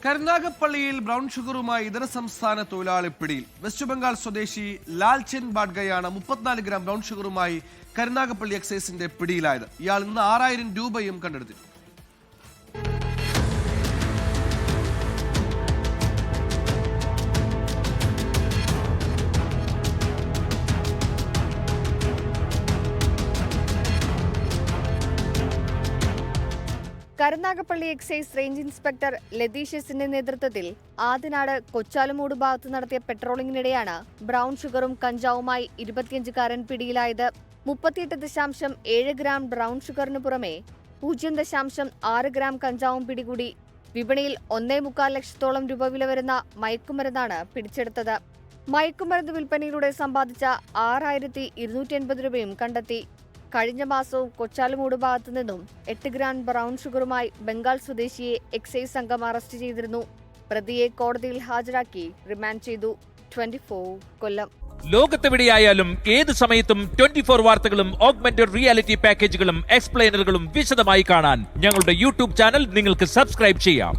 കരുനാഗപ്പള്ളിയിൽ brown ഷുഗറുമായി ഇതര സംസ്ഥാന തൊഴിലാളി പിടിയിൽ. വെസ്റ്റ് ബംഗാൾ സ്വദേശി ലാൽചന്ദ് ബാഡ്ഗയാണ് 34 ഗ്രാം ബ്രൗൺ ഷുഗറുമായി കരുനാഗപ്പള്ളി എക്സൈസിന്റെ പിടിയിലായത്. ഇയാൾ ഇന്ന് 6000 രൂപയും കണ്ടെടുത്തു. കരുനാഗപ്പള്ളി എക്സൈസ് റേഞ്ച് ഇൻസ്പെക്ടർ ലതീഷ്യസിന്റെ നേതൃത്വത്തിൽ ആദിനാട് കൊച്ചാലുമൂട് ഭാഗത്ത് നടത്തിയ പെട്രോളിംഗിനിടെയാണ് ബ്രൗൺ ഷുഗറും കഞ്ചാവുമായി 25കാരൻ പിടിയിലായത്. 38.7 ഗ്രാം ബ്രൗൺ ഷുഗറിന് പുറമെ 0.6 ഗ്രാം കഞ്ചാവും പിടികൂടി. വിപണിയിൽ 1.25 ലക്ഷത്തോളം രൂപ വില വരുന്ന മയക്കുമരുന്നാണ് പിടിച്ചെടുത്തത്. മയക്കുമരുന്ന് വിൽപ്പനയിലൂടെ സമ്പാദിച്ച 6280 രൂപയും കണ്ടെത്തി. കഴിഞ്ഞ മാസവും കൊച്ചാലുമൂട് ഭാഗത്തു നിന്നും 8 ഗ്രാം ബ്രൗൺ ഷുഗറുമായി ബംഗാൾ സ്വദേശിയെ എക്സൈസ് സംഘം അറസ്റ്റ് ചെയ്തിരുന്നു. പ്രതിയെ കോടതിയിൽ ഹാജരാക്കി റിമാൻഡ് ചെയ്തു. 24 കൊല്ലം. ലോകത്തെവിടെയായാലും ഏത് സമയത്തും 24 വാർത്തകളും ഓഗ്മെന്റഡ് റിയാലിറ്റി പാക്കേജുകളും എക്സ്പ്ലെയിനറുകളും വിശദമായി കാണാൻ ഞങ്ങളുടെ യൂട്യൂബ് ചാനൽ നിങ്ങൾക്ക് സബ്സ്ക്രൈബ് ചെയ്യാം.